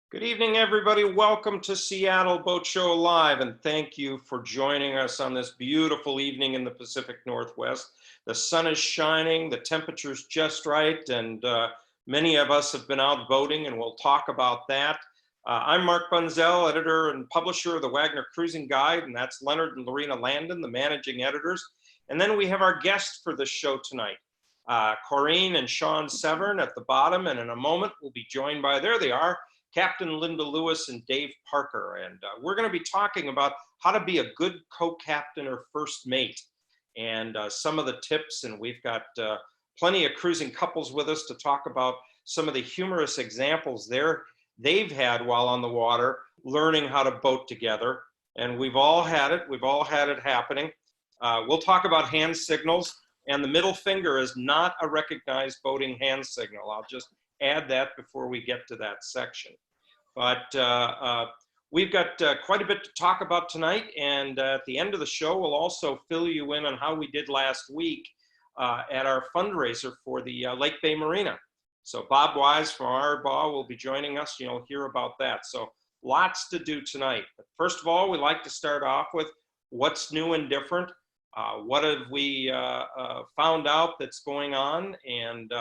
Good evening, everybody. Welcome to Seattle Boat Show Live, and thank you for joining us on this beautiful evening in the Pacific Northwest. The sun is shining, the temperature's just right, and many of us have been out boating, and we'll talk about that. I'm Mark Bunzel, editor and publisher of the Wagoner Cruising Guide, and that's Leonard and Lorena Landon, the managing editors. And then we have our guests for this show tonight, Corrine and Sean Severn at the bottom, and in a moment we'll be joined by, there they are, Captain Linda Lewis and Dave Parker. And we're going to be talking about how to be a good co-captain or first mate and some of the tips. And we've got plenty of cruising couples with us to talk about some of the humorous examples they've had while on the water, learning how to boat together. And we've all had it. We've all had it happening. We'll talk about hand signals. And the middle finger is not a recognized boating hand signal. I'll just add that before we get to that section. But we've got quite a bit to talk about tonight, and at the end of the show, we'll also fill you in on how we did last week at our fundraiser for the Lake Bay Marina. So Bob Wise from Bar will be joining us. You'll hear about that. So lots to do tonight. But first of all, we like to start off with what's new and different. What have we found out that's going on? And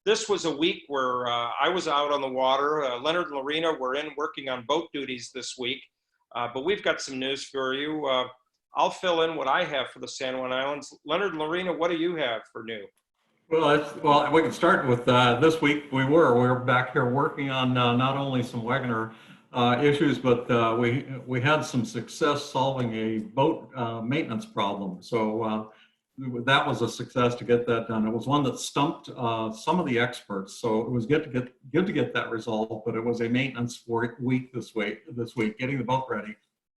this was a week where I was out on the water. Leonard and Lorena were in working on boat duties this week, but we've got some news for you. I'll fill in what I have for the San Juan Islands. Leonard and Lorena, what do you have for new? Well, we can start with this week. We're back here working on not only some Wagoner issues, but we had some success solving a boat maintenance problem. So that was a success to get that done. It was one that stumped some of the experts, so it was good to get that resolved. But it was a maintenance week this week, getting the boat ready.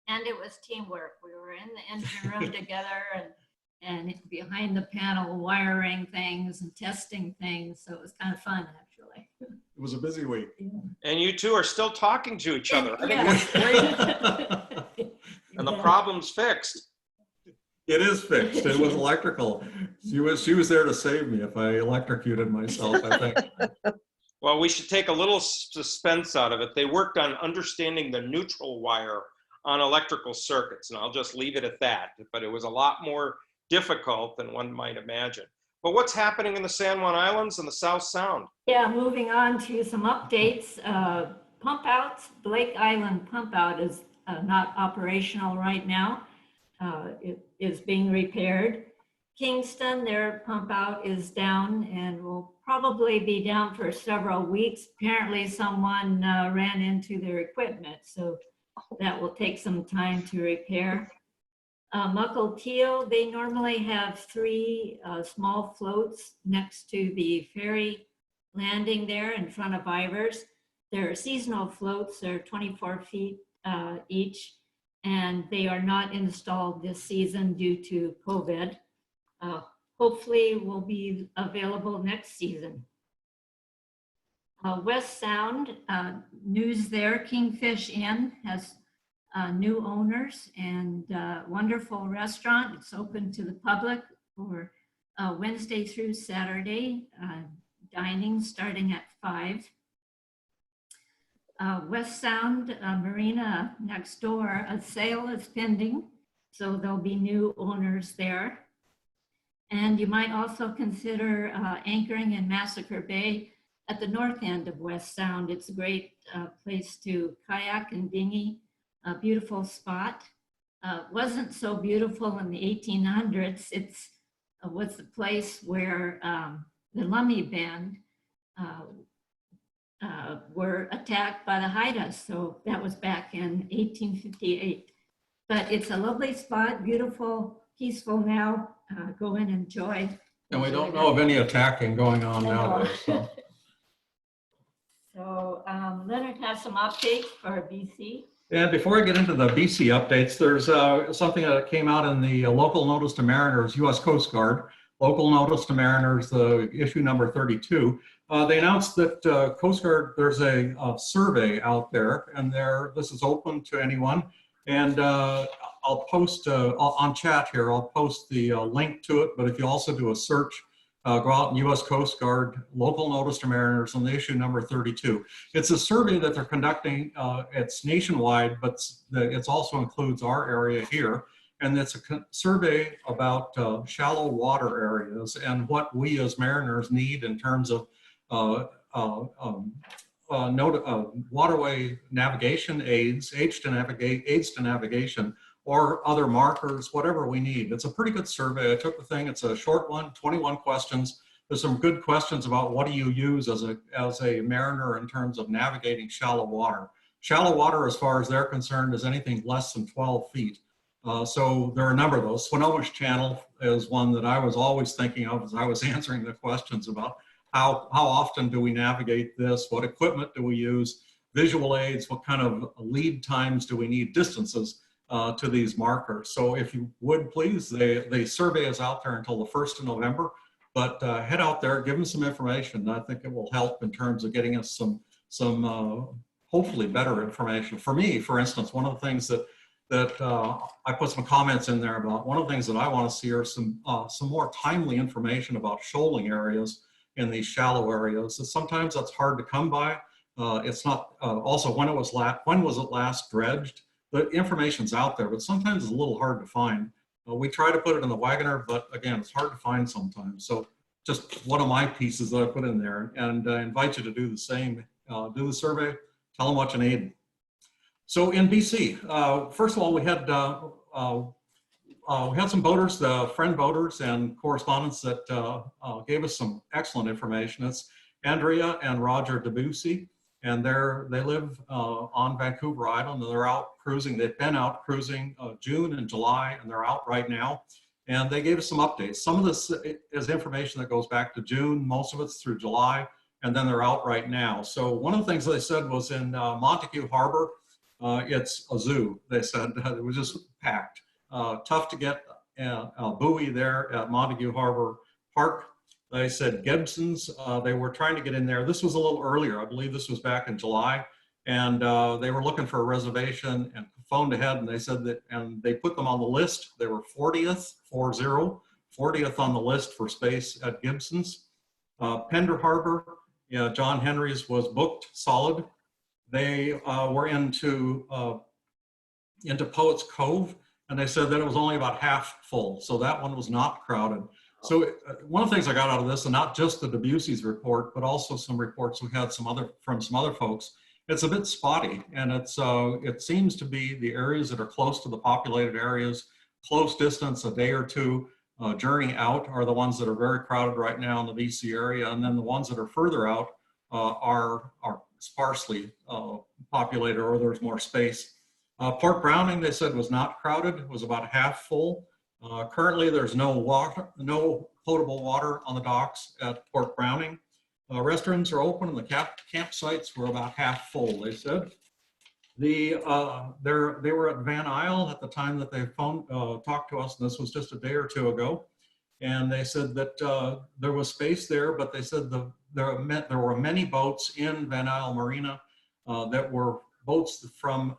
And it was teamwork. We were in the engine room together and behind the panel wiring things and testing things. So it was kind of fun, actually. It was a busy week. Yeah. And you two are still talking to each other. I think Yeah. that's great. And the problem's fixed. It is fixed. It was electrical. She was there to save me if I electrocuted myself, I think. Well, we should take a little suspense out of it. They worked on understanding the neutral wire on electrical circuits, and I'll just leave it at that. But it was a lot more difficult than one might imagine. But what's happening in the San Juan Islands and the South Sound? Yeah, moving on to some updates. Pump outs, Blake Island pump out is not operational right now. It is being repaired. Kingston, their pump out is down and will probably be down for several weeks. Apparently someone ran into their equipment, so that will take some time to repair. Mukilteo, they normally have 3 small floats next to the ferry landing there in front of Ivers. They're seasonal floats, they're 24 feet each, and they are not installed this season due to COVID. Hopefully will be available next season. West Sound, news there, Kingfish Inn has new owners and wonderful restaurant. It's open to the public for Wednesday through Saturday, dining starting at 5. West Sound Marina next door, a sale is pending, so there'll be new owners there. And you might also consider anchoring in Massacre Bay at the north end of West Sound. It's a great place to kayak and dinghy, a beautiful spot. Wasn't so beautiful in the 1800s. It's was the place where the Lummi Band were attacked by the Haidas. So that was back in 1858. But it's a lovely spot, beautiful, peaceful now. Go in and enjoy. And we don't know of any attacking going on nowadays. So. So Leonard has some updates for BC. And before I get into the BC updates, there's something that came out in the local notice to mariners, U.S. Coast Guard, local notice to mariners, the issue number 32. They announced that Coast Guard, there's a survey out there, and this is open to anyone. And I'll post on chat here, I'll post the link to it, but if you also do a search, go out in U.S. Coast Guard, local notice to mariners on the issue number 32. It's a survey that they're conducting, it's nationwide, but it also includes our area here. And it's a survey about shallow water areas and what we as mariners need in terms of waterway navigation aids, aids to navigation, or other markers, whatever we need. It's a pretty good survey. I took the thing, it's a short one, 21 questions. There's some good questions about what do you use as a mariner in terms of navigating shallow water. Shallow water, as far as they're concerned, is anything less than 12 feet. So there are a number of those. Swinomish Channel is one that I was always thinking of as I was answering the questions about how often do we navigate this, what equipment do we use, visual aids, what kind of lead times do we need, distances to these markers. So if you would please, the survey is out there until the 1st of November, but head out there, give them some information. I think it will help in terms of getting us some hopefully better information. For me, for instance, one of the things that I put some comments in there about, one of the things that I want to see are some more timely information about shoaling areas in these shallow areas. And sometimes that's hard to come by. It's not, also when was it last dredged? The information's out there, but sometimes it's a little hard to find. We try to put it in the Wagoner, but again, it's hard to find sometimes. So just one of my pieces that I put in there, and I invite you to do the same. Do the survey, tell them what you need. So in BC, first of all, we had some boaters, friend boaters and correspondents that gave us some excellent information. It's Andrea and Roger Debussy, and they live on Vancouver Island, and they're out cruising. They've been out cruising June and July, and they're out right now. And they gave us some updates. Some of this is information that goes back to June, most of it's through July, and then they're out right now. So one of the things they said was in Montague Harbor, it's a zoo. They said it was just packed. Tough to get a buoy there at Montague Harbor Park. They said Gibson's, they were trying to get in there. This was a little earlier. I believe this was back in July. And they were looking for a reservation and phoned ahead, and they said that, and they put them on the list. They were 40th on the list for space at Gibson's. Pender Harbor, John Henry's was booked solid. They were into Poets Cove, and they said that it was only about half full. So that one was not crowded. So one of the things I got out of this, and not just the Debussy's report, but also some reports we had from some other folks, it's a bit spotty, and it seems to be the areas that are close to the populated areas, close distance, a day or two journey out, are the ones that are very crowded right now in the BC area, and then the ones that are further out are sparsely populated, or there's more space. Port Browning, they said, was not crowded. It was about half full. Currently, there's no potable water on the docks at Port Browning. Restaurants are open, and the campsites were about half full, they said. They were at Van Isle at the time that they talked to us, and this was just a day or two ago. And they said that there was space there, but they said there were many boats in Van Isle Marina that were boats from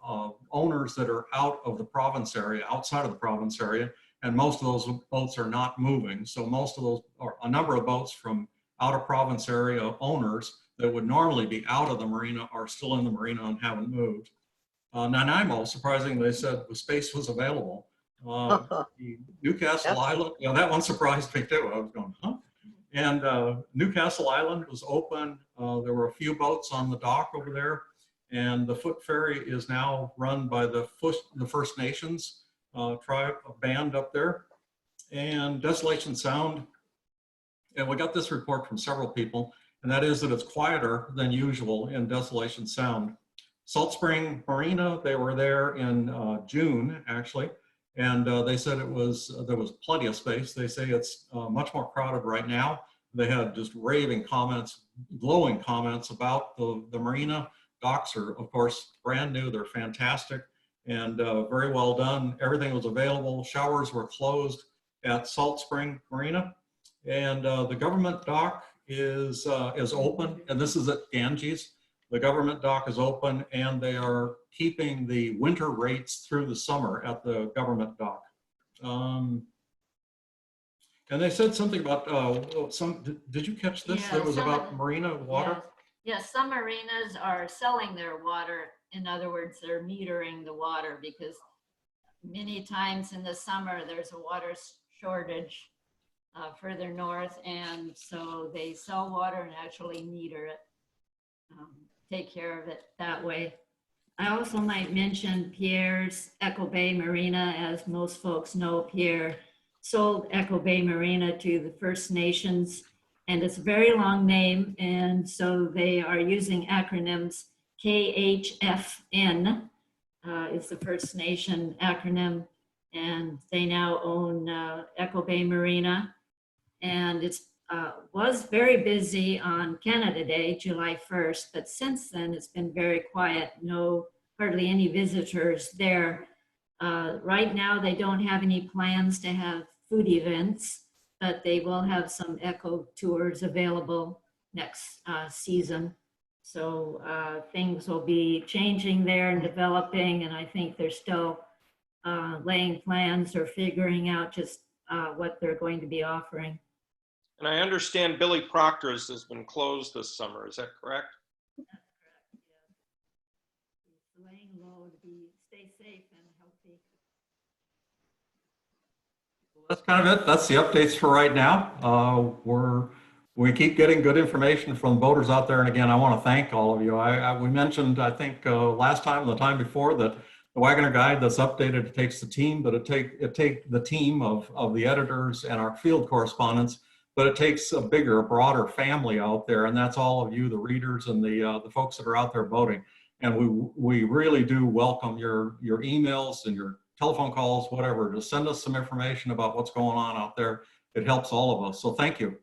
owners that are out of the province area, outside of the province area, and most of those boats are not moving. So most of those, or a number of boats from out of province area owners that would normally be out of the marina are still in the marina and haven't moved. Nanaimo, surprisingly, they said the space was available. Newcastle Island, that one surprised me too. I was going, huh? And Newcastle Island was open. There were a few boats on the dock over there, and the foot ferry is now run by the First Nations tribe, a band up there. And Desolation Sound, and we got this report from several people, and that is that it's quieter than usual in Desolation Sound. Salt Spring Marina, they were there in June, actually, and they said there was plenty of space. They say it's much more crowded right now. They had just raving comments, glowing comments about the marina, docks are, of course, brand new. They're fantastic and very well done. Everything was available. Showers were closed at Salt Spring Marina, and the government dock is open. And this is at Ganges. The government dock is open, and they are keeping the winter rates through the summer at the government dock. And they said something about did you catch this? Yeah, That was some of about the- marina water? Yes, some marinas are selling their water. In other words, they're metering the water because many times in the summer there's a water shortage further north, and so they sell water and actually meter it, take care of it that way. I also might mention Pierre's Echo Bay Marina. As most folks know, Pierre sold Echo Bay Marina to the First Nations, and it's a very long name, and so they are using acronyms. KHFN is the First Nation acronym, and they now own Echo Bay Marina, and it's was very busy on Canada Day, July 1st, but since then it's been very quiet. Hardly any visitors there. Right now they don't have any plans to have food events, but they will have some eco tours available next season. So things will be changing there and developing, and I think they're still laying plans or figuring out just what they're going to be offering. And I understand Billy Proctor's has been closed this summer. Is that correct? That's correct, yeah. He's laying low to stay safe and healthy. That's kind of it. That's the updates for right now. We keep getting good information from boaters out there. And again, I want to thank all of you. We mentioned, I think last time, the time before, that the Wagoner Guide that's updated, it takes the team, but it take the team of the editors and our field correspondents, but it takes a bigger, broader family out there. And that's all of you, the readers and the folks that are out there boating. And we really do welcome your emails and your telephone calls, whatever, to send us some information about what's going on out there. It helps all of us. So thank you.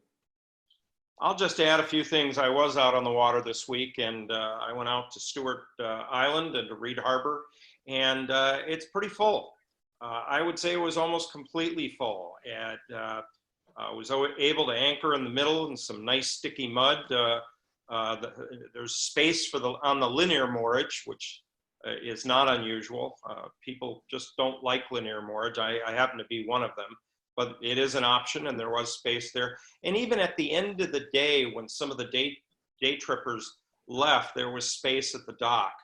I'll just add a few things. I was out on the water this week, and I went out to Stewart Island and to Reed Harbor, and it's pretty full. I would say it was almost completely full. And I was able to anchor in the middle in some nice sticky mud. There's space on the linear moorage, which is not unusual. People just don't like linear moorage. I happen to be one of them, but it is an option, and there was space there. And even at the end of the day, when some of the day trippers left, there was space at the dock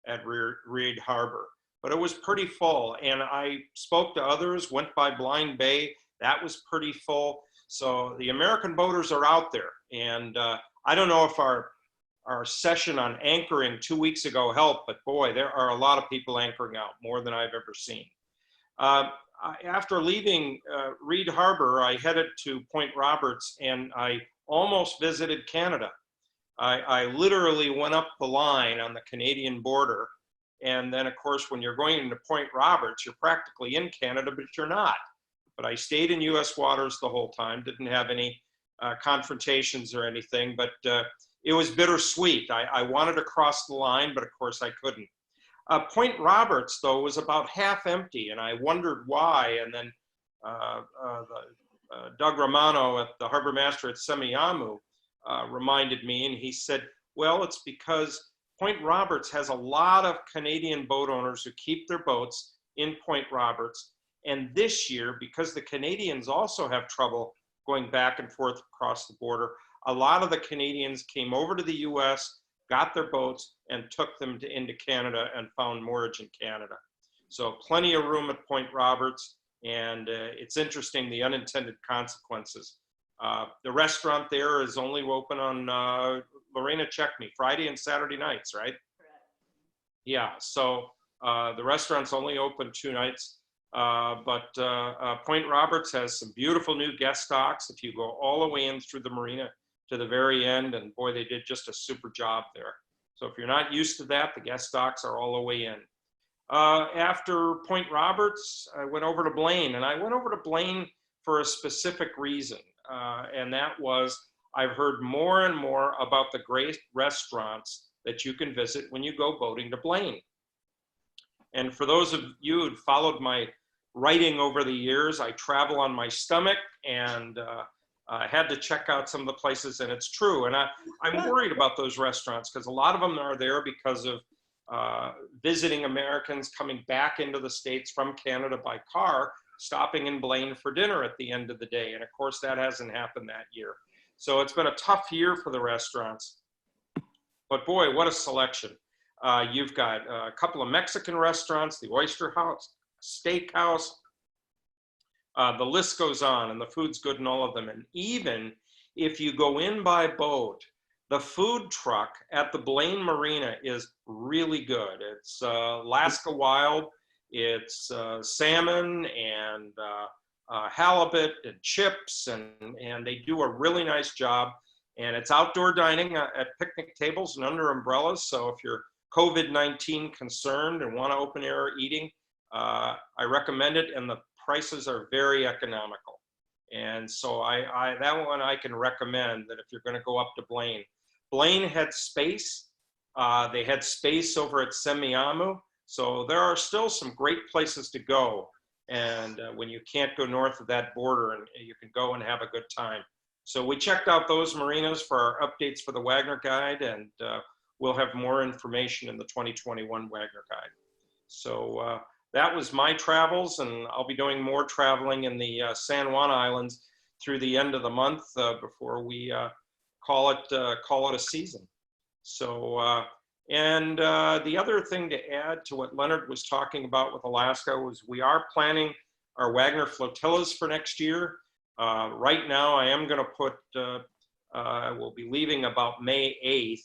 at Reed Harbor. But it was pretty full, and I spoke to others, went by Blind Bay. That was pretty full. So the American boaters are out there, and I don't know if our session on anchoring 2 weeks ago helped, but boy, there are a lot of people anchoring out, more than I've ever seen. After leaving Reed Harbor, I headed to Point Roberts, and I almost visited Canada. I literally went up the line on the Canadian border, and then of course when you're going into Point Roberts, you're practically in Canada, but you're not. But I stayed in US waters the whole time, didn't have any confrontations or anything, but it was bittersweet. I wanted to cross the line, but of course I couldn't. Point Roberts, though, was about half empty, and I wondered why. And then Doug Romano, the harbor master at Semiahmoo, reminded me, and he said, well, it's because Point Roberts has a lot of Canadian boat owners who keep their boats in Point Roberts. And this year, because the Canadians also have trouble going back and forth across the border, a lot of the Canadians came over to the US, got their boats, and took them into Canada and found moorage in Canada. So plenty of room at Point Roberts, and it's interesting, the unintended consequences. The restaurant there is only open on, Lorena, check me, Friday and Saturday nights, right? Correct. Yeah, so the restaurant's only open 2 nights. But Point Roberts has some beautiful new guest docks if you go all the way in through the marina to the very end, and boy, they did just a super job there. So if you're not used to that, the guest docks are all the way in. After Point Roberts, I went over to Blaine, and I went over to Blaine for a specific reason, and that was I've heard more and more about the great restaurants that you can visit when you go boating to Blaine. And for those of you who'd followed my writing over the years, I travel on my stomach, and I had to check out some of the places, and it's true. And I'm worried about those restaurants because a lot of them are there because of visiting Americans coming back into the States from Canada by car, stopping in Blaine for dinner at the end of the day. And of course, that hasn't happened that year. So it's been a tough year for the restaurants. But boy, what a selection. You've got a couple of Mexican restaurants, the Oyster House, Steakhouse. The list goes on, and the food's good in all of them. And even if you go in by boat, the food truck at the Blaine Marina is really good. It's Alaska Wild, it's salmon and halibut and chips, and they do a really nice job. And it's outdoor dining at picnic tables and under umbrellas. So if you're COVID-19 concerned and want to open air eating, I recommend it, and the prices are very economical. And so that one I can recommend, that if you're going to go up to Blaine. Blaine had space. They had space over at Semiahmoo. So there are still some great places to go. And when you can't go north of that border, and you can go and have a good time. So we checked out those marinas for our updates for the Wagoner Guide, and we'll have more information in the 2021 Wagoner Guide. So that was my travels, and I'll be doing more traveling in the San Juan Islands through the end of the month before we call it a season. So, the other thing to add to what Leonard was talking about with Alaska was we are planning our Wagoner flotillas for next year. Right now, I am going to put, we'll be leaving about May 8th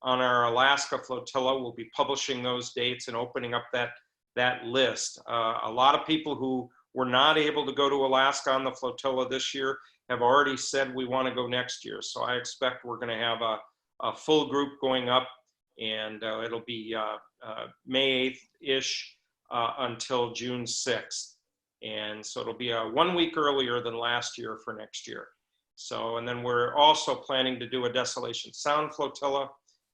on our Alaska flotilla. We'll be publishing those dates and opening up that list. A lot of people who were not able to go to Alaska on the flotilla this year have already said we want to go next year. So I expect we're going to have a full group going up, and it'll be May 8th-ish until June 6th. And so it'll be 1 week earlier than last year for next year. So, and then we're also planning to do a Desolation Sound flotilla,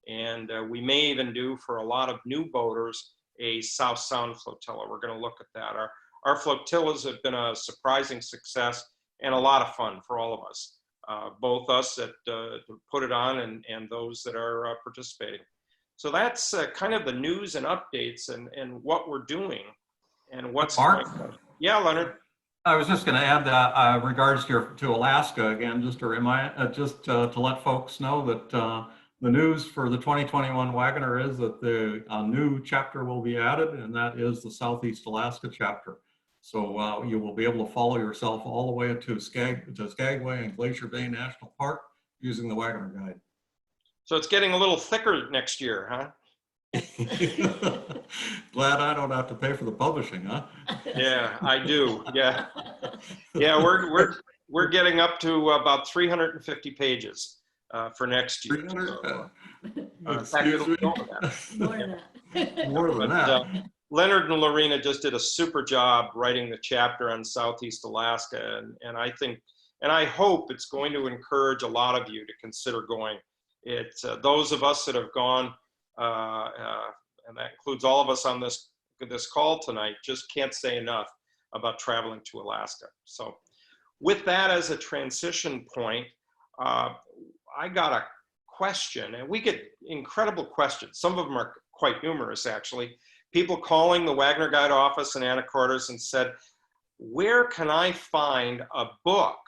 and we may even do, for a lot of new boaters, a South Sound flotilla. We're going to look at that. Our flotillas have been a surprising success and a lot of fun for all of us, both us that put it on and those that are participating. So that's kind of the news and updates and what we're doing and what's Mark? going on. Yeah, Leonard. I was just going to add that regards to Alaska again, just to remind, to let folks know that the news for the 2021 Wagoner is that a new chapter will be added, and that is the Southeast Alaska chapter. So you will be able to follow yourself all the way to Skagway and Glacier Bay National Park using the Wagoner Guide. So it's getting a little thicker next year, huh? Glad I don't have to pay for the publishing, huh? Yeah, I do. Yeah, yeah. We're getting up to about 350 pages for next year. 300. Excuse me. More than that. More than that. Leonard and Lorena just did a super job writing the chapter on Southeast Alaska, and I think, and I hope it's going to encourage a lot of you to consider going. It's those of us that have gone, and that includes all of us on this call tonight, just can't say enough about traveling to Alaska. So with that as a transition point, I got a question, and we get incredible questions. Some of them are quite humorous, actually. People calling the Wagoner Guide office in Anacortes and said, where can I find a book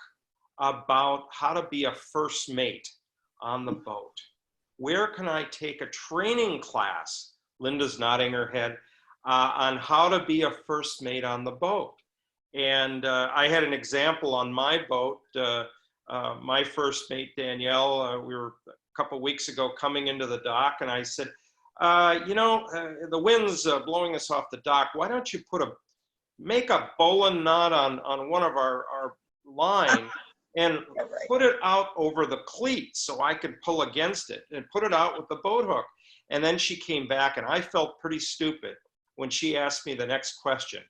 about how to be a first mate on the boat? Where can I take a training class, Linda's nodding her head, on how to be a first mate on the boat? And I had an example on my boat. My first mate, Danielle, we were a couple weeks ago coming into the dock, and I said, the wind's blowing us off the dock. Why don't you make a bowline knot on one of our line and put it out over the cleat so I could pull against it, and put it out with the boat hook. And then she came back, and I felt pretty stupid when she asked me the next question.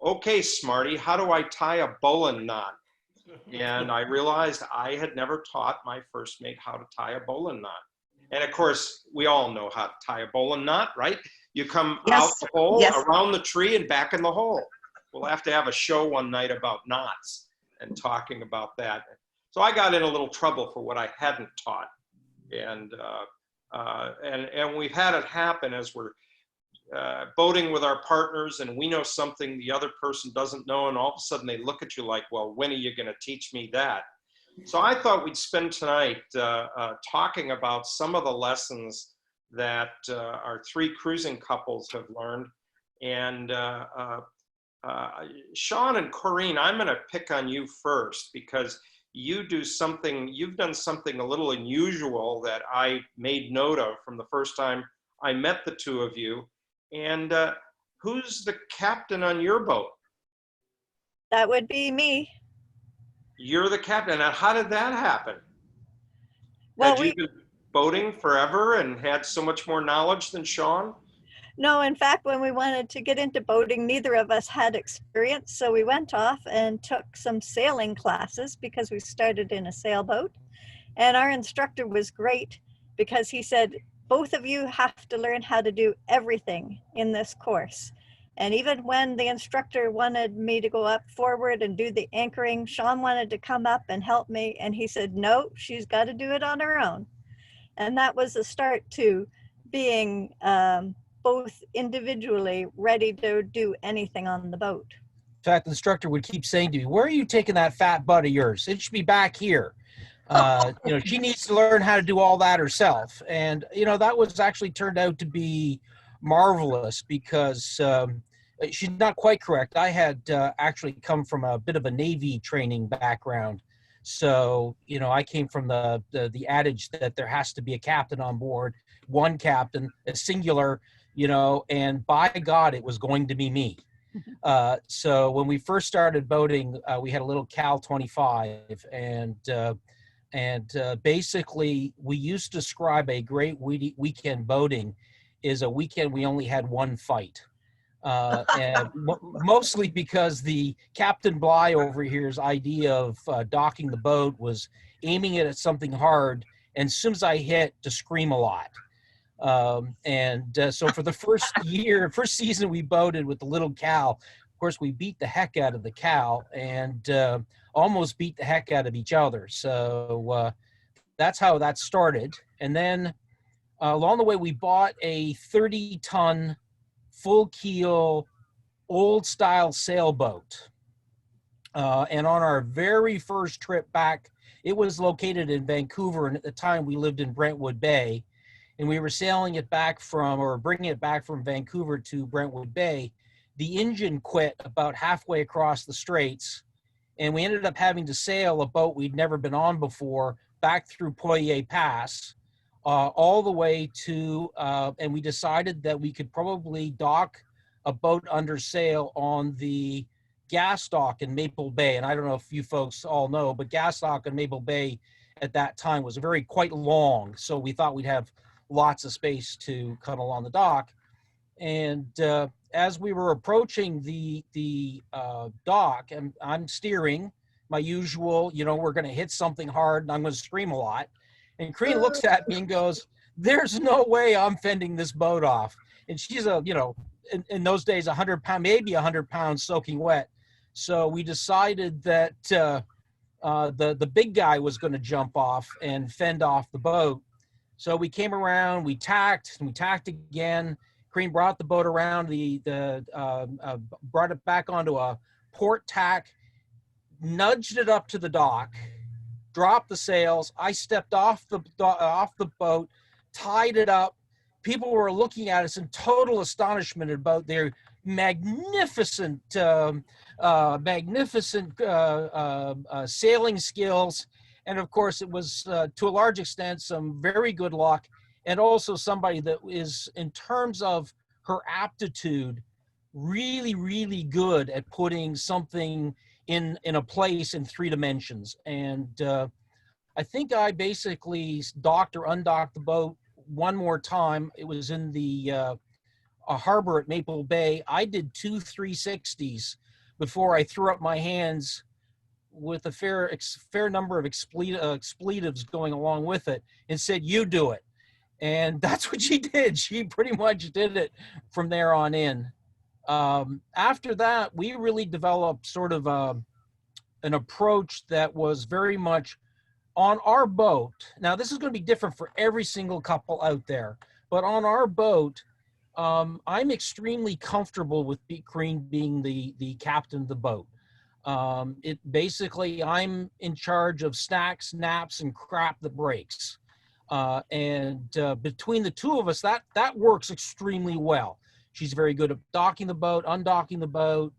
Okay, Smarty, how do I tie a bowline knot? And I realized I had never taught my first mate how to tie a bowline knot. And of course, we all know how to tie a bowline knot, right? You come Yes, out the hole, yes. around the tree, and back in the hole. We'll have to have a show one night about knots and talking about that. So I got in a little trouble for what I hadn't taught. And we've had it happen as we're boating with our partners, and we know something the other person doesn't know, and all of a sudden they look at you like, well, when are you going to teach me that? So I thought we'd spend tonight talking about some of the lessons that our three cruising couples have learned. And Sean and Corrine, I'm going to pick on you first, because you've done something a little unusual that I made note of from the first time I met the two of you. And who's the captain on your boat? That would be me. You're the captain. Now, how did that happen? Well, Had you been boating forever and had so much more knowledge than Sean? no, in fact, when we wanted to get into boating, neither of us had experience. So we went off and took some sailing classes because we started in a sailboat. And our instructor was great because he said, both of you have to learn how to do everything in this course. And even when the instructor wanted me to go up forward and do the anchoring, Sean wanted to come up and help me. And he said, no, she's got to do it on her own. And that was the start to being both individually ready to do anything on the boat. In fact, the instructor would keep saying to me, where are you taking that fat butt of yours? It should be back here. She needs to learn how to do all that herself. And, that was actually turned out to be marvelous because she's not quite correct. I had actually come from a bit of a Navy training background. So, I came from the adage that there has to be a captain on board, one captain, a singular, and by God, it was going to be me. So when we first started boating, we had a little Cal 25, and basically we used to describe a great weekend boating is a weekend we only had one fight. And mostly because the Captain Bly over here's idea of docking the boat was aiming it at something hard, and as soon as I hit, to scream a lot. So for the first season we boated with the little Cal, of course we beat the heck out of the Cal and almost beat the heck out of each other. So that's how that started. And then along the way we bought a 30-ton full keel old style sailboat. And on our very first trip back, it was located in Vancouver, and at the time we lived in Brentwood Bay. And we were sailing it back bringing it back from Vancouver to Brentwood Bay. The engine quit about halfway across the straits, and we ended up having to sail a boat we'd never been on before back through Poyer Pass, all the way to, and we decided that we could probably dock a boat under sail on the gas dock in Maple Bay. And I don't know if you folks all know, but gas dock in Maple Bay at that time was quite long. So we thought we'd have lots of space to come along the dock. And as we were approaching the dock, and I'm steering, my usual, we're going to hit something hard and I'm going to scream a lot. And Corrine looks at me and goes, there's no way I'm fending this boat off. And she's in those days, 100 pounds, maybe 100 pounds soaking wet. So we decided that the big guy was going to jump off and fend off the boat. So we came around, we tacked again. Corrine brought the boat around, brought it back onto a port tack, nudged it up to the dock, dropped the sails. I stepped off the boat, tied it up. People were looking at us in total astonishment about their magnificent sailing skills. And of course, it was to a large extent some very good luck, and also somebody that is, in terms of her aptitude, really, really good at putting something in a place in 3 dimensions. And I think I basically docked or undocked the boat one more time. It was in the harbor at Maple Bay. I did 2 360s before I threw up my hands with a fair number of expletives going along with it, and said, you do it. And that's what she did. She pretty much did it from there on in. After that, we really developed sort of an approach that was very much on our boat. Now, this is going to be different for every single couple out there, but on our boat, I'm extremely comfortable with Green being the captain of the boat. It basically, I'm in charge of snacks, naps, and crap that breaks. And between the two of us, that works extremely well. She's very good at docking the boat, undocking the boat.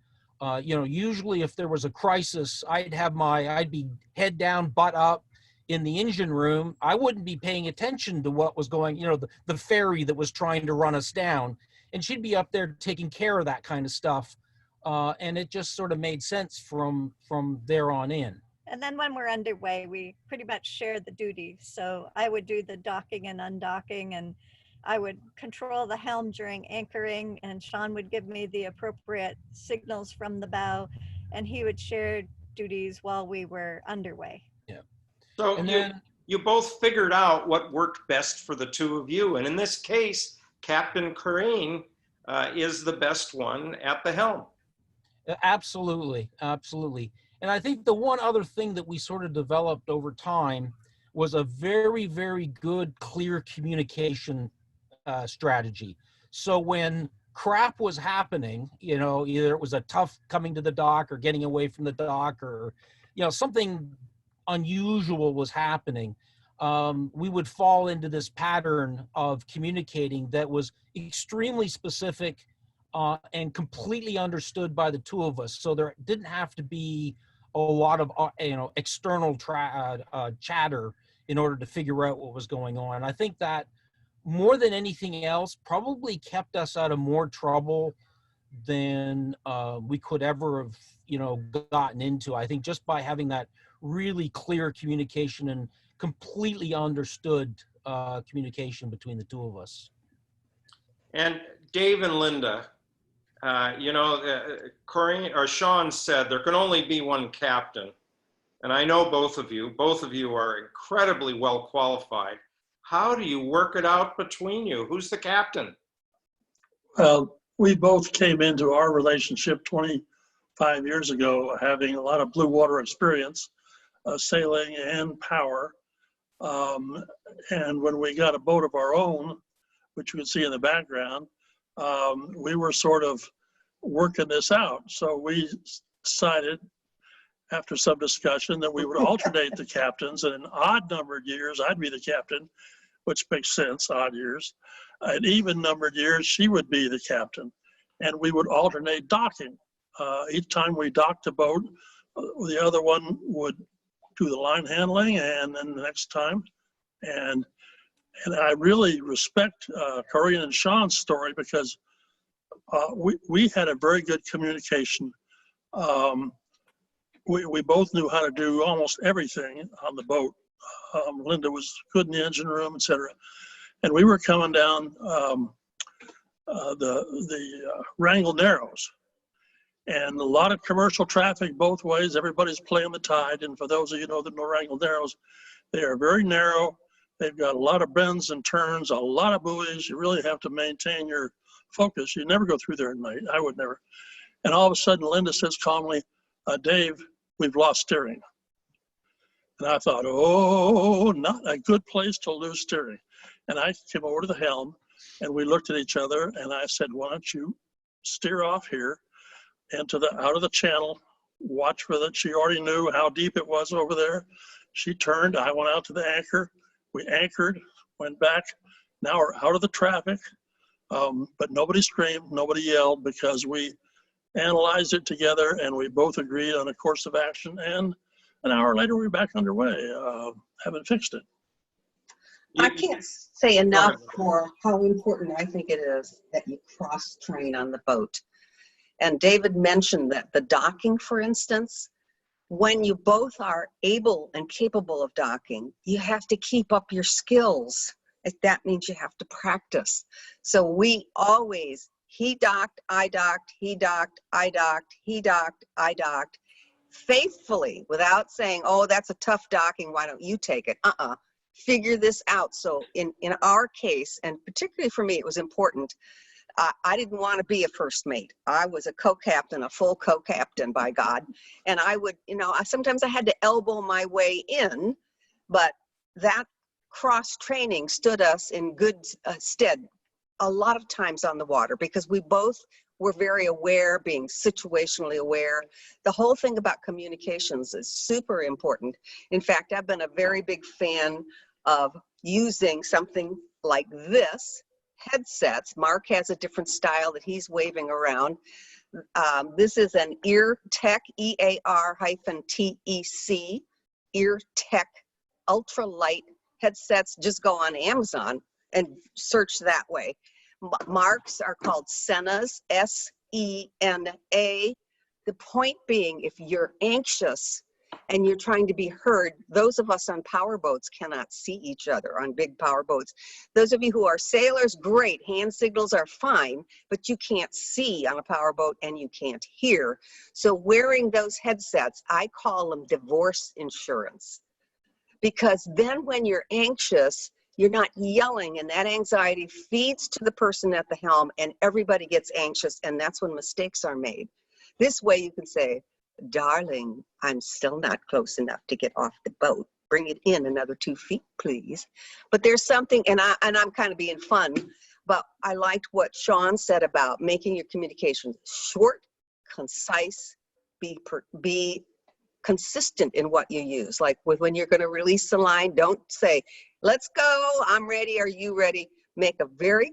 Usually if there was a crisis, I'd be head down, butt up in the engine room. I wouldn't be paying attention to what was going, the ferry that was trying to run us down. And she'd be up there taking care of that kind of stuff. And it just sort of made sense from there on in. And then when we're underway, we pretty much share the duties. So I would do the docking and undocking, and I would control the helm during anchoring, and Sean would give me the appropriate signals from the bow, and he would share duties while we were underway. Yeah. So And then you both figured out what worked best for the two of you. And in this case, Captain Corinne is the best one at the helm. absolutely. And I think the one other thing that we sort of developed over time was a very, very good, clear communication strategy. So when crap was happening, either it was a tough coming to the dock or getting away from the dock, or, something unusual was happening, we would fall into this pattern of communicating that was extremely specific and completely understood by the two of us. So there didn't have to be a lot of external chatter in order to figure out what was going on. I think that more than anything else probably kept us out of more trouble than we could ever have gotten into. I think just by having that really clear communication and completely understood communication between the two of us. And Dave and Linda, Corinne or Sean said there can only be one captain. And I know both of you are incredibly well qualified. How do you work it out between you? Who's the captain? Well, we both came into our relationship 25 years ago having a lot of blue water experience, sailing and power. And when we got a boat of our own, which you can see in the background, we were sort of working this out. So we decided after some discussion that we would alternate the captains, and in odd numbered years, I'd be the captain, which makes sense, odd years. In even numbered years, she would be the captain, and we would alternate docking. Each time we docked a boat, the other one would do the line handling, and then the next time. And I really respect Corinne and Sean's story because we had a very good communication. We both knew how to do almost everything on the boat. Linda was good in the engine room, etc. And we were coming down the Wrangell Narrows, and a lot of commercial traffic both ways. Everybody's playing the tide. And for those of you that know Wrangell Narrows, they are very narrow. They've got a lot of bends and turns, a lot of buoys. You really have to maintain your focus. You never go through there at night. I would never. And all of a sudden, Linda says calmly, Dave, we've lost steering. And I thought, oh, not a good place to lose steering. And I came over to the helm, and we looked at each other, and I said, why don't you steer off here and out of the channel, watch for that. She already knew how deep it was over there. She turned, I went out to the anchor. We anchored, went back. Now we're out of the traffic, but nobody screamed, nobody yelled, because we analyzed it together and we both agreed on a course of action. And an hour later, we were back underway, having fixed it. I can't say enough for how important I think it is that you cross-train on the boat. And David mentioned that the docking, for instance, when you both are able and capable of docking, you have to keep up your skills. That means you have to practice. So we always, he docked, I docked, he docked, I docked, he docked, I docked, faithfully, without saying, oh, that's a tough docking, why don't you take it? figure this out. So in our case, and particularly for me, it was important. I didn't want to be a first mate. I was a co-captain, a full co-captain, by God. And I would, sometimes I had to elbow my way in, but that cross training stood us in good stead a lot of times on the water, because we both were very aware, being situationally aware. The whole thing about communications is super important. In fact, I've been a very big fan of using something like this, headsets. Mark has a different style that he's waving around. This is an EarTech, EAR-TEC, EarTech ultralight headsets. Just go on Amazon and search that way. Mark's are called Senas, S-E-N-A. The point being, if you're anxious and you're trying to be heard, those of us on power boats cannot see each other on big power boats. Those of you who are sailors, great, hand signals are fine, but you can't see on a power boat and you can't hear. So wearing those headsets, I call them divorce insurance, because then when you're anxious, you're not yelling, and that anxiety feeds to the person at the helm, and everybody gets anxious, and that's when mistakes are made. This way you can say, darling, I'm still not close enough to get off the boat. Bring it in another 2 feet, please. But there's something, and I'm kind of being fun, but I liked what Sean said about making your communications short, concise, be consistent in what you use. Like when you're going to release the line, don't say, let's go, I'm ready, are you ready? Make a very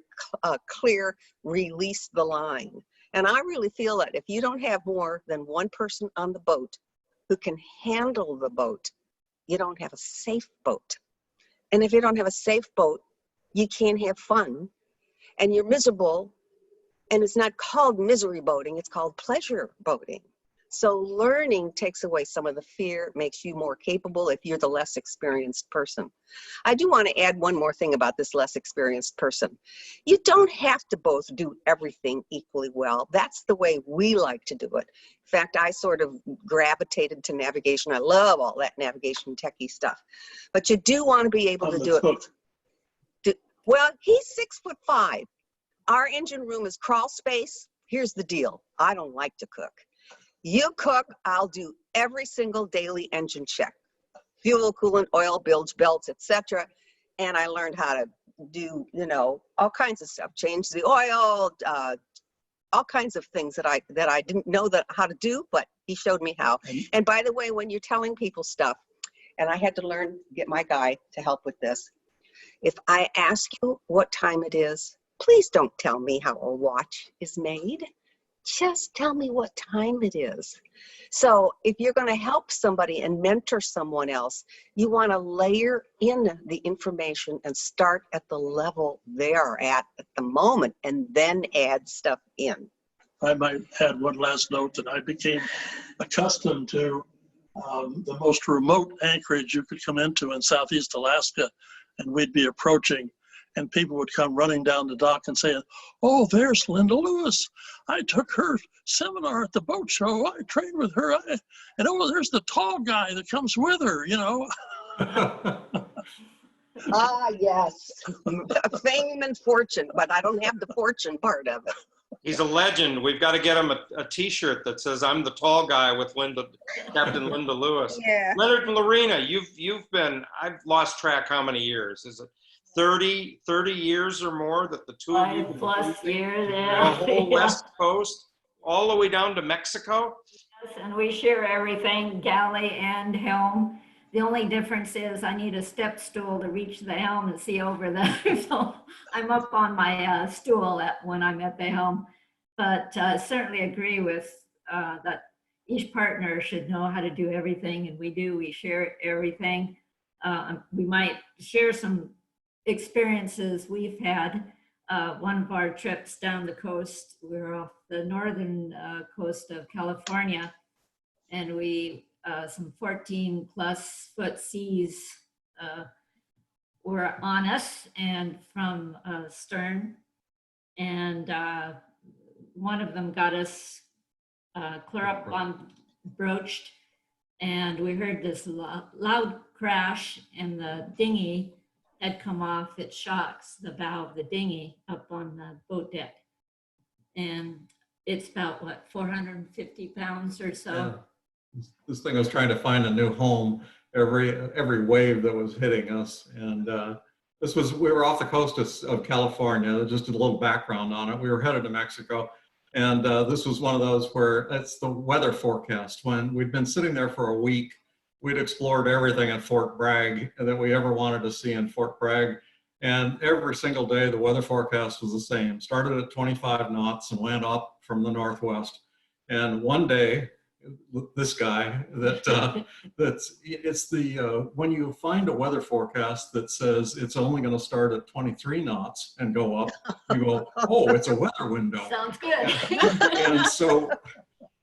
clear, release the line. And I really feel that if you don't have more than one person on the boat who can handle the boat, you don't have a safe boat. And if you don't have a safe boat, you can't have fun, and you're miserable. And it's not called misery boating, it's called pleasure boating. So learning takes away some of the fear, makes you more capable if you're the less experienced person. I do want to add one more thing about this less experienced person. You don't have to both do everything equally well. That's the way we like to do it. In fact, I sort of gravitated to navigation. I love all that navigation techie stuff. But you do want to be able to do it. Well, he's 6'5". Our engine room is crawl space. Here's the deal. I don't like to cook. You cook, I'll do every single daily engine check. Fuel, coolant, oil, bilge, belts, etc. And I learned how to do, all kinds of stuff. Change the oil, all kinds of things that I didn't know how to do, but he showed me how. And by the way, when you're telling people stuff, and I had to get my guy to help with this. If I ask you what time it is, please don't tell me how a watch is made. Just tell me what time it is. So if you're going to help somebody and mentor someone else, you want to layer in the information and start at the level they are at the moment, and then add stuff in. I might add one last note that I became accustomed to the most remote anchorage you could come into in Southeast Alaska, and we'd be approaching, and people would come running down the dock and saying, oh, there's Linda Lewis. I took her seminar at the boat show. I trained with her. And oh, there's the tall guy that comes with her, Ah, yes. Fame and fortune, but I don't have the fortune part of it. He's a legend. We've got to get him a t-shirt that says, I'm the tall guy with Captain Linda Lewis. Yeah. Leonard and Lorena, you've been, I've lost track how many years. Is it 30 years or more that the two of you? 5+ years, The yeah. whole West Coast, all the way down to Mexico? Yes, and we share everything, galley and helm. The only difference is I need a step stool to reach the helm and see over the, so I'm up on my stool when I'm at the helm. But certainly agree with that each partner should know how to do everything, and we do, we share everything. We might share some experiences we've had. One of our trips down the coast, we were off the northern coast of California, and we some 14+ foot seas were on us and from stern, and one of them got us clear up on broached, and we heard this loud crash, and the dinghy had come off its shocks, the bow of the dinghy up on the boat deck. And it's about, what, 450 pounds or so? Yeah. This thing was trying to find a new home every wave that was hitting us. And we were off the coast of California. Just a little background on it. We were headed to Mexico. And this was one of those where it's the weather forecast. When we'd been sitting there for a week, we'd explored everything at Fort Bragg that we ever wanted to see in Fort Bragg. And every single day, the weather forecast was the same. Started at 25 knots and went up from the northwest. And one day, this guy when you find a weather forecast that says it's only going to start at 23 knots and go up, you go, oh, it's a weather window. Sounds good. And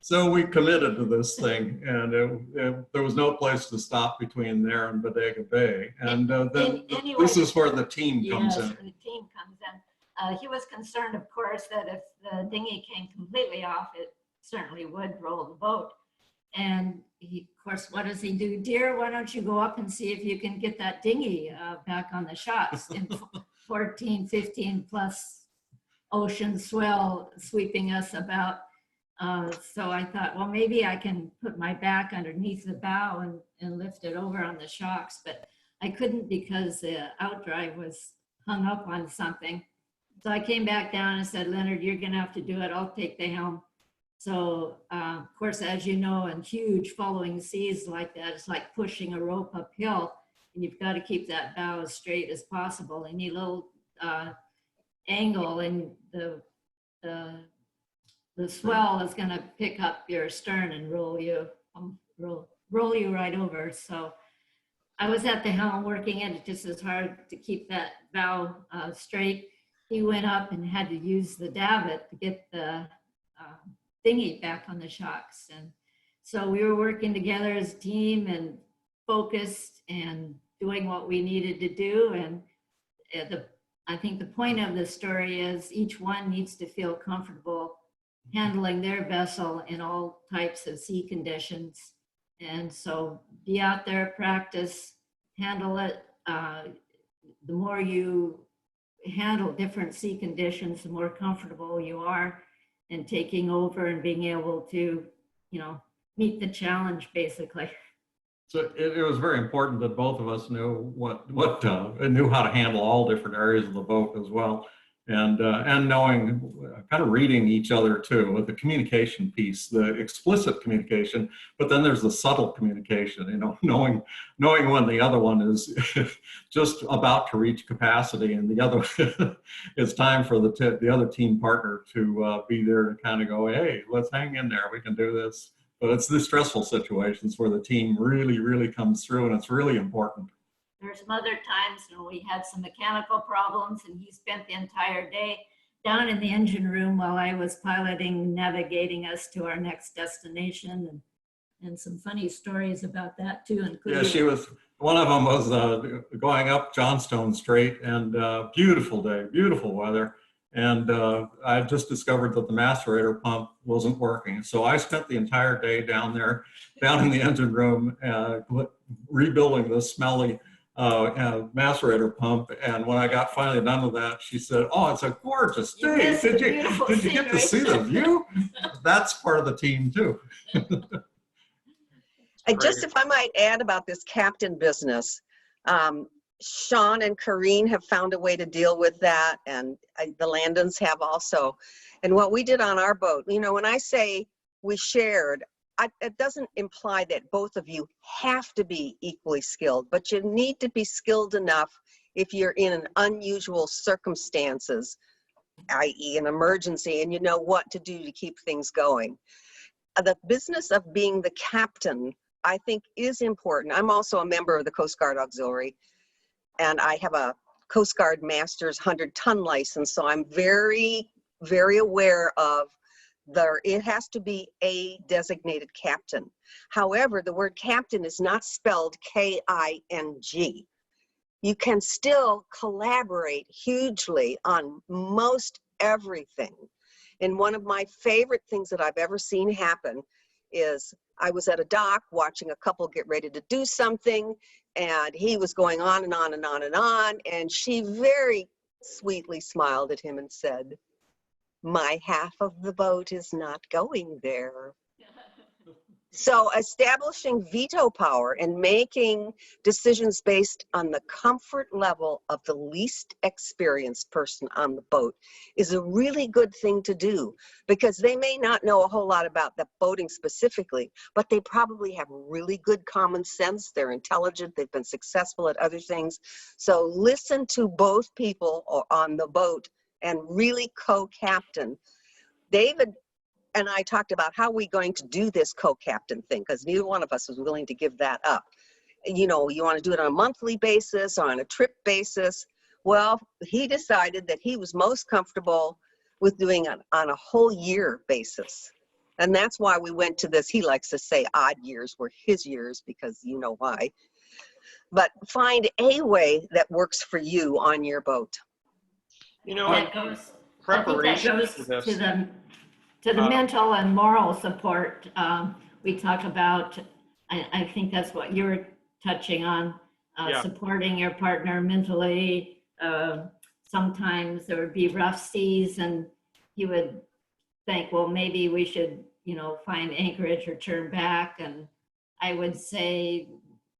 so we committed to this thing, and there was no place to stop between there and Bodega Bay. And anyway, this is where the team comes in. The team comes in. He was concerned, of course, that if the dinghy came completely off, it certainly would roll the boat. And he, of course, what does he do? Dear, why don't you go up and see if you can get that dinghy back on the shocks in 14, 15 plus ocean swell sweeping us about. So I thought, well, maybe I can put my back underneath the bow and lift it over on the shocks, but I couldn't because the outdrive was hung up on something. So I came back down and said, Leonard, you're gonna have to do it. I'll take the helm. So of course, as you know, in huge following seas like that, it's like pushing a rope uphill, and you've got to keep that bow as straight as possible. Any little angle in the swell is going to pick up your stern and roll you right over. So I was at the helm working it just as hard to keep that bow straight. He went up and had to use the davit to get the dinghy back on the shocks. And so we were working together as a team and focused and doing what we needed to do. And I think the point of the story is each one needs to feel comfortable handling their vessel in all types of sea conditions. And so be out there, practice, handle it. The more you handle different sea conditions, the more comfortable you are in taking over and being able to, meet the challenge basically. So it was very important that both of us knew knew how to handle all different areas of the boat as well. And knowing, kind of reading each other too, with the communication piece, the explicit communication, but then there's the subtle communication, knowing when the other one is just about to reach capacity and the other, it's time for the other team partner to be there to kind of go, hey, let's hang in there, we can do this. But it's the stressful situations where the team really, really comes through, and it's really important. There's some other times when we had some mechanical problems and he spent the entire day down in the engine room while I was piloting, navigating us to our next destination, and some funny stories about that too. Including one of them was going up Johnstone Strait, and beautiful day, beautiful weather. And I just discovered that the macerator pump wasn't working. So I spent the entire day down in the engine room, rebuilding the smelly macerator pump. And when I got finally done with that, she said, "Oh, it's a gorgeous day. Did you get to see the view?" That's part of the team too. Just if I might add about this captain business, Sean and Corrine have found a way to deal with that, and the Landons have also. And what we did on our boat, when I say we shared, it doesn't imply that both of you have to be equally skilled, but you need to be skilled enough if you're in an unusual circumstances, i.e. an emergency, and you know what to do to keep things going. The business of being the captain, I think, is important. I'm also a member of the Coast Guard Auxiliary, and I have a Coast Guard Master's 100-ton license, so I'm very, very aware of it has to be a designated captain. However, the word captain is not spelled K-I-N-G. You can still collaborate hugely on most everything. And one of my favorite things that I've ever seen happen is I was at a dock watching a couple get ready to do something, and he was going on and on and on and on, and she very sweetly smiled at him and said, "My half of the boat is not going there." So establishing veto power and making decisions based on the comfort level of the least experienced person on the boat is a really good thing to do, because they may not know a whole lot about the boating specifically, but they probably have really good common sense. They're intelligent. They've been successful at other things. So listen to both people on the boat and really co-captain. David and I talked about how we're going to do this co-captain thing, because neither one of us was willing to give that up. You know, you want to do it on a monthly basis or on a trip basis. Well, he decided that he was most comfortable with doing it on a whole year basis. And that's why we went to this, he likes to say odd years were his years, because you know why. But find a way that works for you on your boat. You know, That goes, I think that preparation goes for this. to the mental and moral support. We talk about, I think that's what you're touching on, Yeah. supporting your partner mentally. Sometimes there would be rough seas and he would think, well, maybe we should, you know, find anchorage or turn back. And I would say,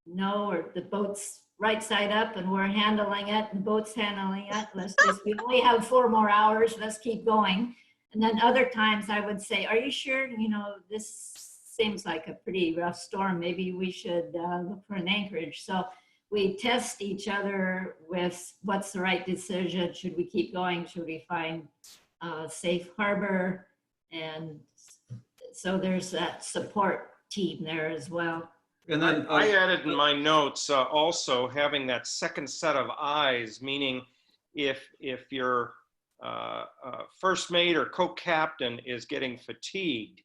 no, or the boat's right side up and we're handling it and boat's handling it. We only have 4 more hours. Let's keep going. And then other times I would say, are you sure, you know, this seems like a pretty rough storm. Maybe we should look for an anchorage. So we test each other with what's the right decision. Should we keep going? Should we find a safe harbor? And so there's that support team there as well. And then I added in my notes also having that second set of eyes, meaning if your first mate or co-captain is getting fatigued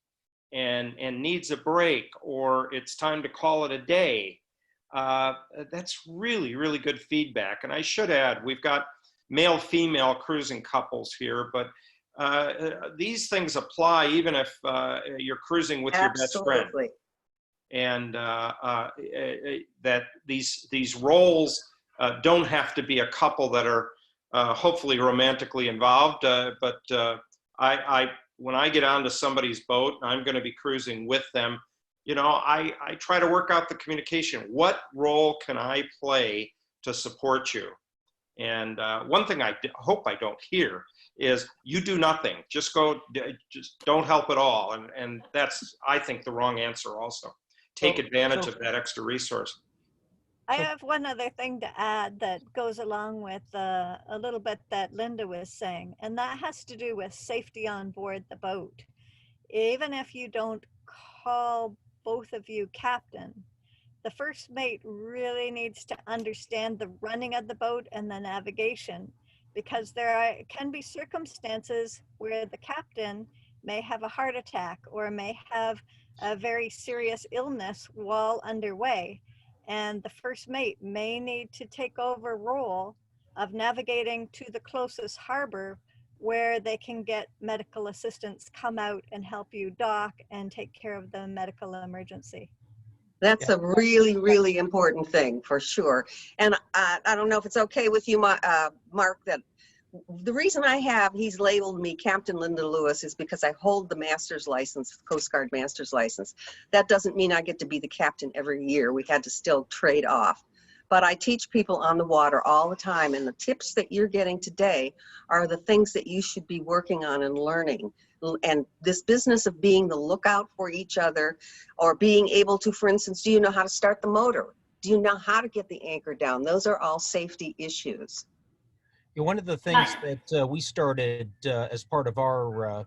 and needs a break, or it's time to call it a day, that's really, really good feedback. And I should add, we've got male-female cruising couples here, but these things apply even if you're cruising with your best friend. Absolutely. And that these roles don't have to be a couple that are hopefully romantically involved. But when I get onto somebody's boat, I'm going to be cruising with them. You know, I try to work out the communication. What role can I play to support you? And one thing I hope I don't hear is you do nothing. Just don't help at all. And that's, I think, the wrong answer also. Take advantage of that extra resource. I have one other thing to add that goes along with a little bit that Linda was saying, and that has to do with safety on board the boat. Even if you don't call both of you captain, the first mate really needs to understand the running of the boat and the navigation, because can be circumstances where the captain may have a heart attack or may have a very serious illness while underway. And the first mate may need to take over role of navigating to the closest harbor where they can get medical assistance, come out and help you dock and take care of the medical emergency. That's a really, really important thing for sure. And I don't know if it's okay with you, Mark, that the reason he's labeled me Captain Linda Lewis is because I hold the master's license, Coast Guard master's license. That doesn't mean I get to be the captain every year. We had to still trade off. But I teach people on the water all the time, and the tips that you're getting today are the things that you should be working on and learning. And this business of being the lookout for each other, or being able to, for instance, do you know how to start the motor? Do you know how to get the anchor down? Those are all safety issues. Yeah, one of the things that we started as part of our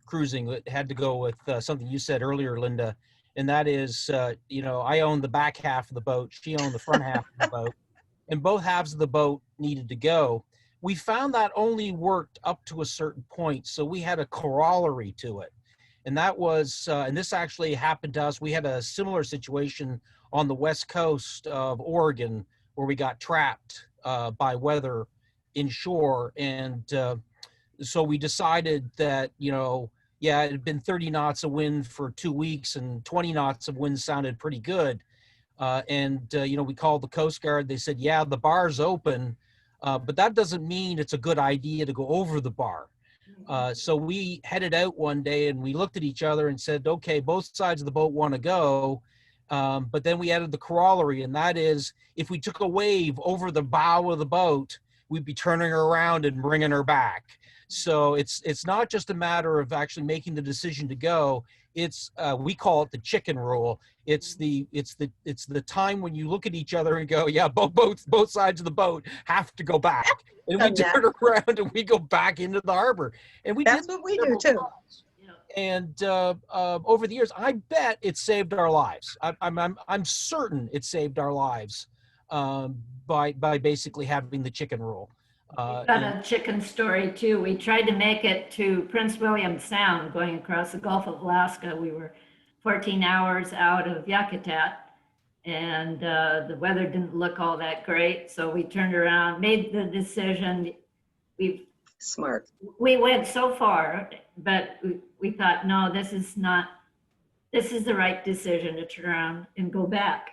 cruising that had to go with something you said earlier, Linda, and that is, you know, I own the back half of the boat, she owned the front half of the boat, and both halves of the boat needed to go. We found that only worked up to a certain point, so we had a corollary to it. And that was, and this actually happened to us, we had a similar situation on the west coast of Oregon where we got trapped by weather inshore. And so we decided that, you know, yeah, it had been 30 knots of wind for 2 weeks, and 20 knots of wind sounded pretty good. We called the Coast Guard. They said, yeah, the bar's open, but that doesn't mean it's a good idea to go over the bar. So we headed out one day and we looked at each other and said, okay, both sides of the boat want to go. But then we added the corollary, and that is, if we took a wave over the bow of the boat, we'd be turning her around and bringing her back. So it's not just a matter of actually making the decision to go. It's we call it the chicken rule. It's the time when you look at each other and go, yeah, both sides of the boat have to go back, and we turn around and we go back into the harbor. And That's what we do too. And over the years, I bet it saved our lives. I'm certain it saved our lives by basically having the chicken rule. We've got a chicken story too. We tried to make it to Prince William Sound going across the Gulf of Alaska. We were 14 hours out of Yakutat, and the weather didn't look all that great. So we turned around, made the decision. Smart. We went so far, but we thought, no, this is the right decision to turn around and go back.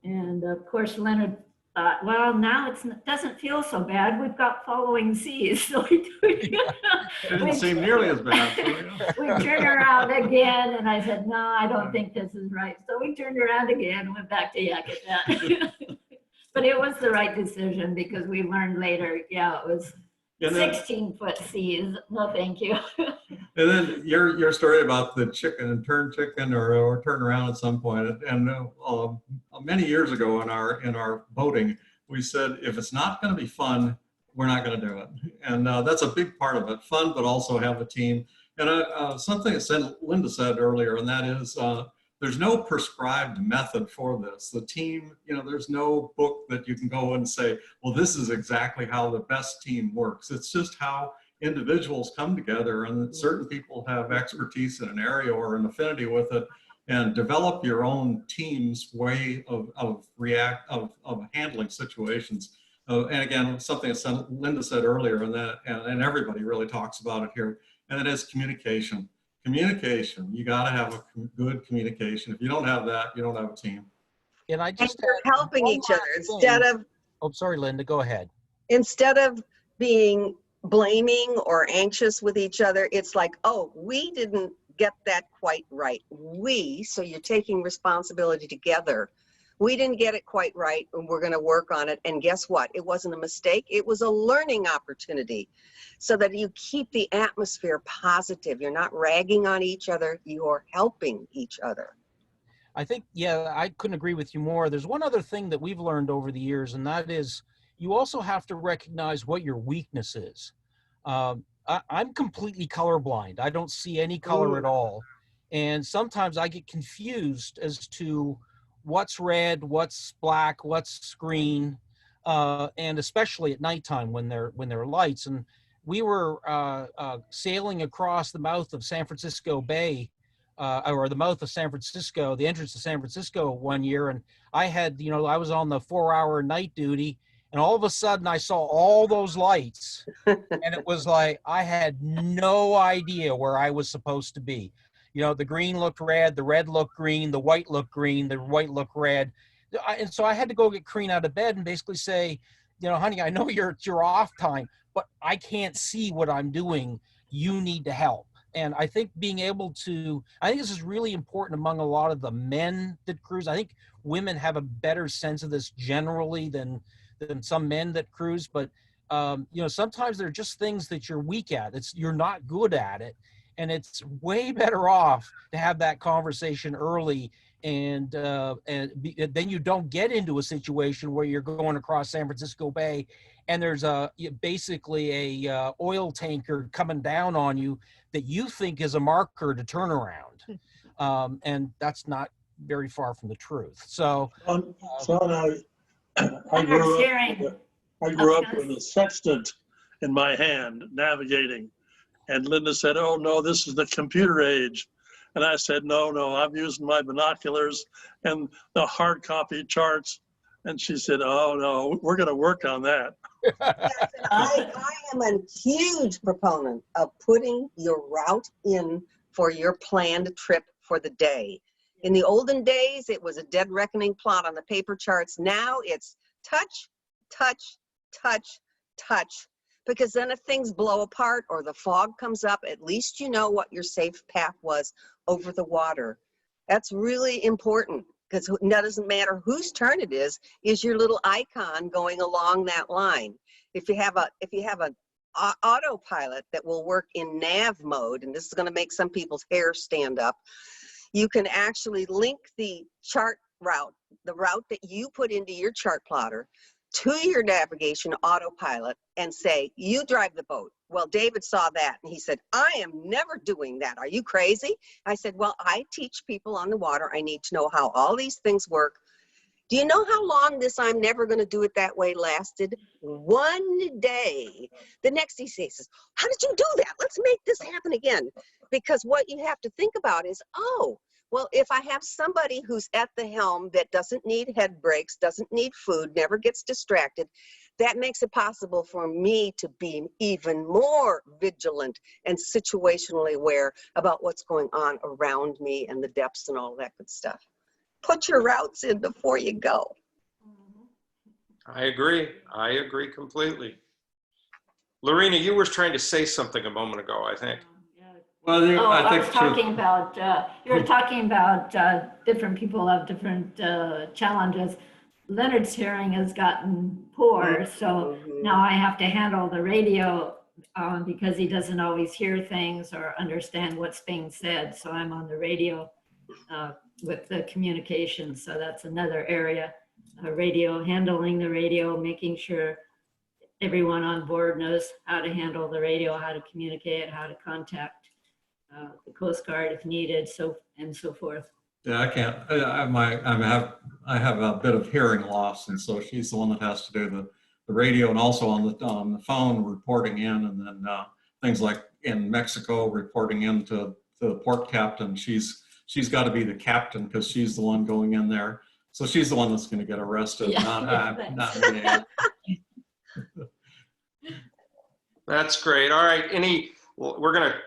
And of course, Leonard thought, well, now it doesn't feel so bad. We've got following seas. So It didn't seem nearly as bad. So, yeah. we turned around again, and I said, no, I don't think this is right. So we turned around again and went back to Yakutat. But it was the right decision, because we learned later, yeah, it was 16-foot seas. No, thank you. And then your story about the chicken and turn chicken or turn around at some point. And many years ago in our boating, we said, if it's not going to be fun, we're not going to do it. And that's a big part of it, fun, but also have a team. And something that Linda said earlier, and that is, there's no prescribed method for this. The team, there's no book that you can go and say, well, this is exactly how the best team works. It's just how individuals come together, and certain people have expertise in an area or an affinity with it, and develop your own team's way of handling situations. And again, something that Linda said earlier, and everybody really talks about it here, and it is communication. Communication. You got to have a good communication. If you don't have that, you don't have a team. And I just you're helping each other instead of. Oh, sorry, Linda. Go ahead. Instead of being blaming or anxious with each other, it's like, oh, we didn't get that quite right. So you're taking responsibility together. We didn't get it quite right, and we're going to work on it. And guess what? It wasn't a mistake. It was a learning opportunity, so that you keep the atmosphere positive. You're not ragging on each other. You're helping each other. I think, yeah, I couldn't agree with you more. There's one other thing that we've learned over the years, and that is you also have to recognize what your weakness is. I'm completely colorblind. I don't see any color at all. And sometimes I get confused as to what's red, what's black, what's green, and especially at nighttime when there are lights. And we were sailing across the mouth of San Francisco Bay, or the mouth of San Francisco, the entrance to San Francisco one year, and I had, I was on the 4-hour night duty, and all of a sudden I saw all those lights, and it was like I had no idea where I was supposed to be. The green looked red, the red looked green, the white looked green, the white looked red. And so I had to go get Crean out of bed and basically say, honey, I know it's your off time, but I can't see what I'm doing. You need to help. And I think I think this is really important among a lot of the men that cruise. I think women have a better sense of this generally than some men that cruise. But, sometimes there are just things that you're weak at. You're not good at it. And it's way better off to have that conversation early, and then you don't get into a situation where you're going across San Francisco Bay and there's basically a oil tanker coming down on you that you think is a marker to turn around. And that's not very far from the truth. So I grew up with a sextant in my hand navigating. And Linda said, oh, no, this is the computer age. And I said, no, I'm using my binoculars and the hard copy charts. And she said, oh, no, we're going to work on that. Yes, and I am a huge proponent of putting your route in for your planned trip for the day. In the olden days, it was a dead reckoning plot on the paper charts. Now it's touch, touch, touch, touch. Because then if things blow apart or the fog comes up, at least you know what your safe path was over the water. That's really important, because it doesn't matter whose turn it is your little icon going along that line. If you have an autopilot that will work in nav mode, and this is going to make some people's hair stand up, you can actually link the chart route, the route that you put into your chart plotter, to your navigation autopilot and say, you drive the boat. Well, David saw that and he said, I am never doing that. Are you crazy? I said, well, I teach people on the water. I need to know how all these things work. Do you know how long this I'm never going to do it that way lasted? 1 day. The next he says, how did you do that? Let's make this happen again. Because what you have to think about is, oh, well, if I have somebody who's at the helm that doesn't need head brakes, doesn't need food, never gets distracted, that makes it possible for me to be even more vigilant and situationally aware about what's going on around me and the depths and all that good stuff. Put your routes in before you go. I agree. I agree completely. Lorena, you were trying to say something a moment ago, I think. Well, I was talking about, you were talking about different people have different challenges. Leonard's hearing has gotten poor, so now I have to handle the radio because he doesn't always hear things or understand what's being said. So I'm on the radio with the communication. So that's another area, radio, handling the radio, making sure everyone on board knows how to handle the radio, how to communicate, how to contact the Coast Guard if needed, and so forth. Yeah, I can't. I have a bit of hearing loss, and so she's the one that has to do the radio and also on the phone reporting in, and then things like in Mexico reporting in to the port captain. She's got to be the captain because she's the one going in there. So she's the one that's going to get arrested, not me. That's great. All right. We're going to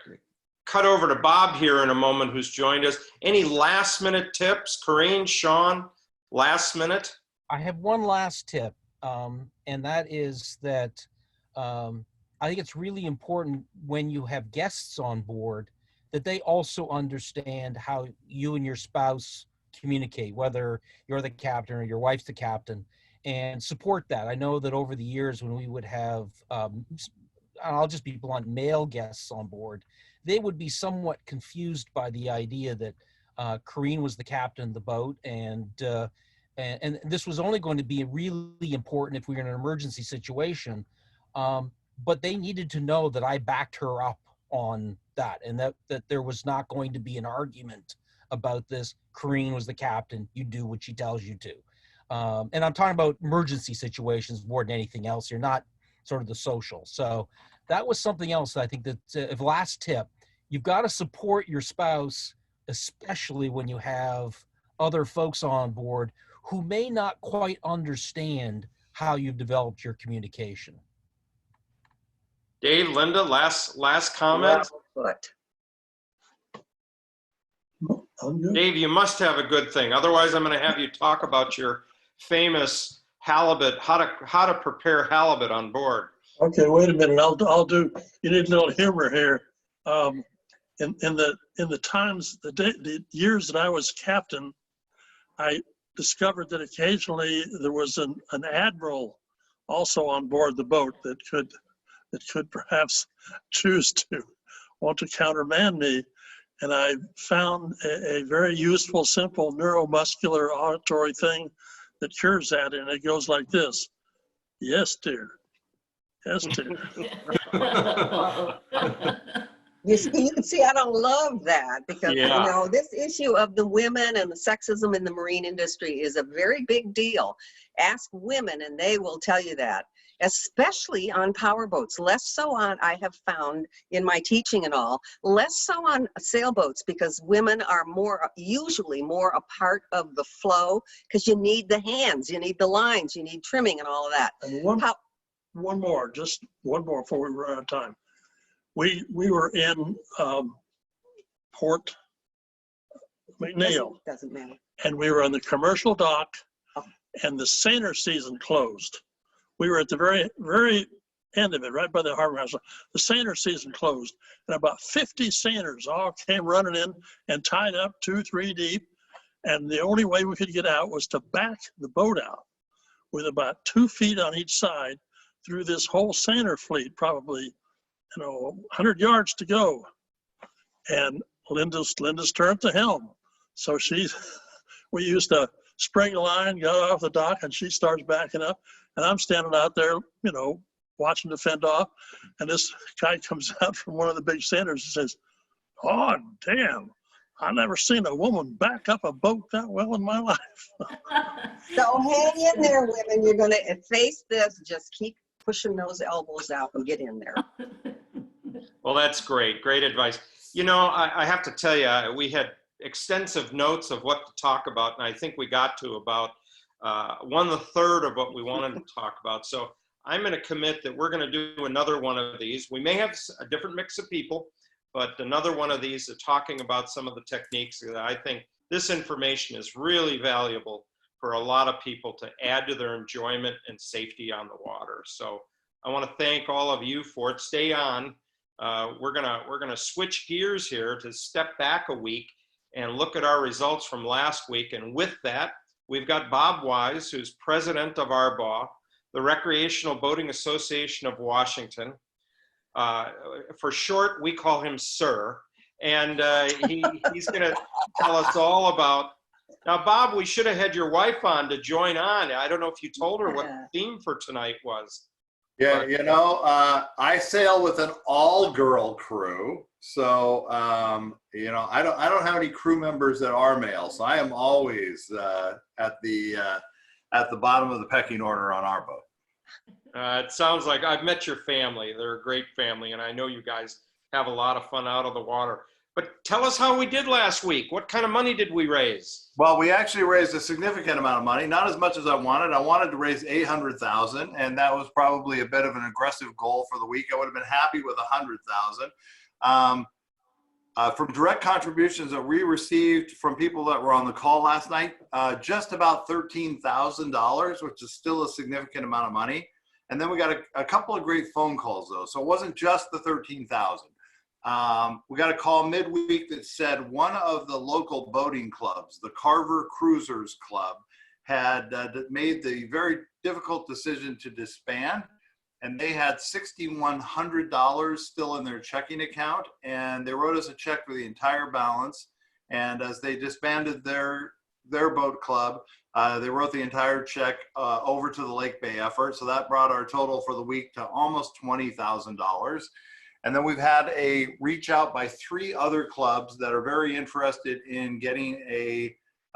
cut over to Bob here in a moment, who's joined us. Any last minute tips? Corinne, Sean, last minute? I have one last tip, and that is that I think it's really important when you have guests on board that they also understand how you and your spouse communicate, whether you're the captain or your wife's the captain, and support that. I know that over the years when we would have, I'll just be blunt, male guests on board, they would be somewhat confused by the idea that Corinne was the captain of the boat, and this was only going to be really important if we were in an emergency situation. But they needed to know that I backed her up on that, and that there was not going to be an argument about this. Corinne was the captain. You do what she tells you to. And I'm talking about emergency situations more than anything else. You're not sort of the social. So that was something else that I think that last tip, you've got to support your spouse, especially when you have other folks on board who may not quite understand how you've developed your communication. Dave, Linda, last comment. Dave, you must have a good thing. Otherwise, I'm going to have you talk about your famous halibut, how to prepare halibut on board. Okay, wait a minute. I'll do. You need a little humor here. In the times, the years that I was captain, I discovered that occasionally there was an admiral also on board the boat that could perhaps choose to want to countermand me. And I found a very useful, simple neuromuscular auditory thing that cures that, and it goes like this: yes, dear. Yes, dear. You can see I don't love that because, Yeah. you know, this issue of the women and the sexism in the marine industry is a very big deal. Ask women and they will tell you that, especially on powerboats. Less so on, I have found in my teaching and all, less so on sailboats because women are usually more a part of the flow because you need the hands, you need the lines, you need trimming and all of that. And one more before we run out of time. We were in Port McNeil, Doesn't matter. and we were on the commercial dock, Oh. and the seiner season closed. We were at the very end of it, right by the harbor house. The seiner season closed, and about 50 seiners all came running in and tied up 2-3 deep. And the only way we could get out was to back the boat out with about 2 feet on each side through this whole seiner fleet, probably, 100 yards to go. And Linda's turned at the helm. So we used to spring a line, got off the dock, and she starts backing up. And I'm standing out there, watching the fend off. And this guy comes out from one of the big seiners and says, "Oh, damn. I've never seen a woman back up a boat that well in my life." So hang in there, women. You're going to face this. Just keep pushing those elbows out and get in there. Well, that's great. Great advice. I have to tell you, we had extensive notes of what to talk about, and I think we got to about 1/3 of what we wanted to talk about. So I'm going to commit that we're going to do another one of these. We may have a different mix of people, but another one of these talking about some of the techniques that I think this information is really valuable for a lot of people to add to their enjoyment and safety on the water. So I want to thank all of you for it. Stay on. We're gonna switch gears here to step back a week and look at our results from last week. And with that, we've got Bob Wise, who's president of RBAW, the Recreational Boating Association of Washington. For short, we call him Sir. And he's going to tell us all about. Now, Bob, we should have had your wife on to join on. I don't know if you told her what the theme for tonight was. Yeah, I sail with an all-girl crew, so I don't have any crew members that are male, so I am always at the bottom of the pecking order on our boat. It sounds like I've met your family. They're a great family, and I know you guys have a lot of fun out of the water. But tell us how we did last week. What kind of money did we raise? Well, we actually raised a significant amount of money, not as much as I wanted. I wanted to raise $800,000, and that was probably a bit of an aggressive goal for the week. I would have been happy with $100,000. From direct contributions that we received from people that were on the call last night, just about $13,000, which is still a significant amount of money. And then we got a couple of great phone calls, though. So it wasn't just the $13,000. We got a call midweek that said one of the local boating clubs, the Carver Cruisers Club, had made the very difficult decision to disband, and they had $6,100 still in their checking account, and they wrote us a check for the entire balance. And as they disbanded their boat club, they wrote the entire check over to the Lake Bay effort. So that brought our total for the week to almost $20,000. And then we've had a reach out by 3 other clubs that are very interested in getting a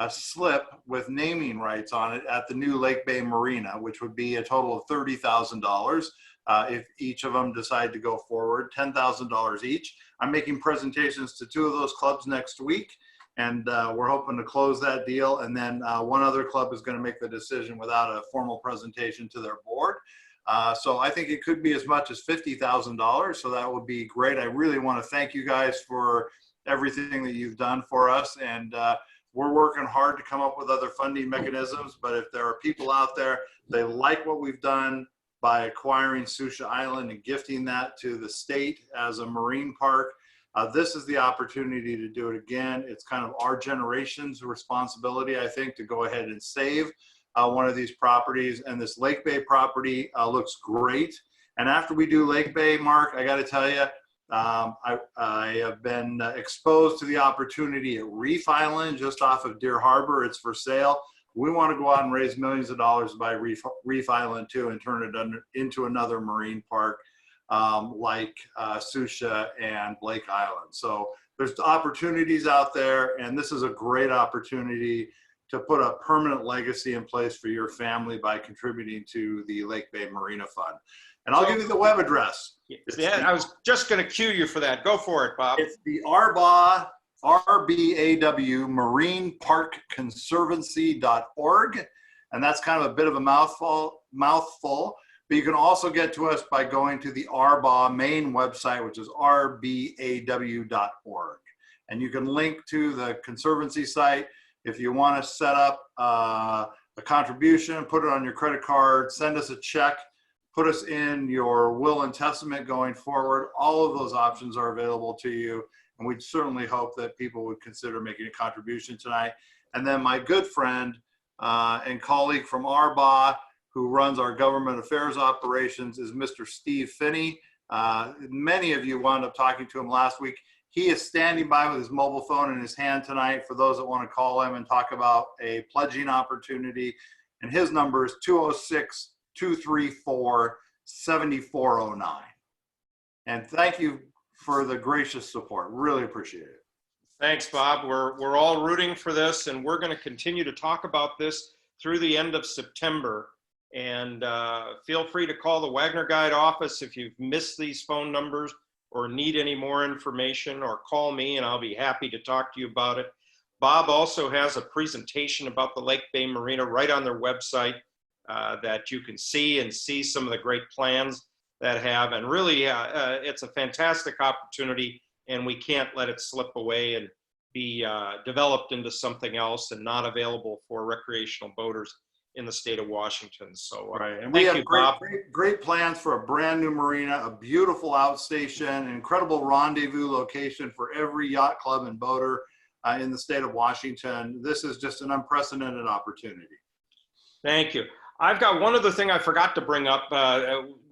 slip with naming rights on it at the new Lake Bay Marina, which would be a total of $30,000 if each of them decide to go forward, $10,000 each. I'm making presentations to 2 of those clubs next week, and we're hoping to close that deal. And then one other club is going to make the decision without a formal presentation to their board. So I think it could be as much as $50,000. So that would be great. I really want to thank you guys for everything that you've done for us. And we're working hard to come up with other funding mechanisms. But if there are people out there, they like what we've done by acquiring Susha Island and gifting that to the state as a marine park, this is the opportunity to do it again. It's kind of our generation's responsibility, I think, to go ahead and save one of these properties. And this Lake Bay property looks great. And after we do Lake Bay, Mark, I got to tell you, I have been exposed to the opportunity at Reef Island just off of Deer Harbor. It's for sale. We want to go out and raise millions of dollars by Reef Island too, and turn it into another marine park like Susha and Blake Island. So there's opportunities out there, and this is a great opportunity to put a permanent legacy in place for your family by contributing to the Lake Bay Marina Fund. And I'll give you the web address. Yeah, I was just going to cue you for that. Go for it, Bob. It's the RBAW, RBAW, Marine Park Conservancy.org. And that's kind of a bit of a mouthful, but you can also get to us by going to the RBAW main website, which is rbaw.org. And you can link to the Conservancy site if you want to set up a contribution, put it on your credit card, send us a check, put us in your will and testament going forward. All of those options are available to you. And we certainly hope that people would consider making a contribution tonight. And then my good friend and colleague from Arbaugh, who runs our government affairs operations, is Mr. Steve Finney. Many of you wound up talking to him last week. He is standing by with his mobile phone in his hand tonight for those that want to call him and talk about a pledging opportunity. And his number is 206-234-7409. And thank you for the gracious support. Really appreciate it. Thanks, Bob. We're all rooting for this, and we're going to continue to talk about this through the end of September. And feel free to call the Wagoner Guide office if you've missed these phone numbers or need any more information, or call me and I'll be happy to talk to you about it. Bob also has a presentation about the Lake Bay Marina right on their website that you can see some of the great plans that have. And really, it's a fantastic opportunity, and we can't let it slip away and be developed into something else and not available for recreational boaters in the state of Washington. So right. And we have great plans for a brand new marina, a beautiful outstation, an incredible rendezvous location for every yacht club and boater in the state of Washington. This is just an unprecedented opportunity. Thank you. I've got one other thing I forgot to bring up.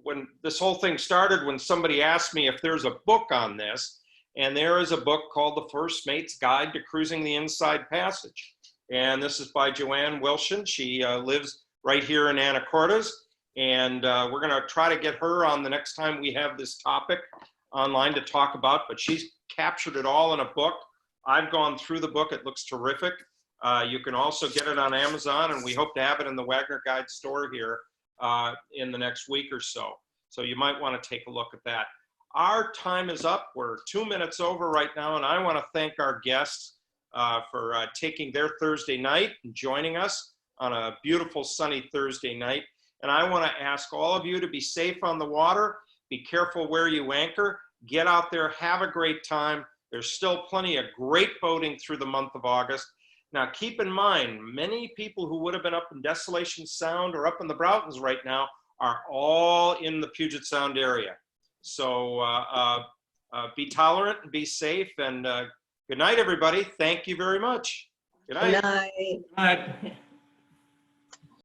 When this whole thing started, when somebody asked me if there's a book on this, and there is a book called The First Mate's Guide to Cruising the Inside Passage. And this is by Joanne Wilson. She lives right here in Anacortes. And we're going to try to get her on the next time we have this topic online to talk about. But she's captured it all in a book. I've gone through the book. It looks terrific. You can also get it on Amazon, and we hope to have it in the Wagoner Guide store here in the next week or so. So you might want to take a look at that. Our time is up. We're 2 minutes over right now, and I want to thank our guests for taking their Thursday night and joining us on a beautiful sunny Thursday night. And I want to ask all of you to be safe on the water, be careful where you anchor, get out there, have a great time. There's still plenty of great boating through the month of August. Now keep in mind, many people who would have been up in Desolation Sound or up in the Broughtons right now are all in the Puget Sound area. So be tolerant and be safe, and good night, everybody. Thank you very much. Good night. Good night. All right.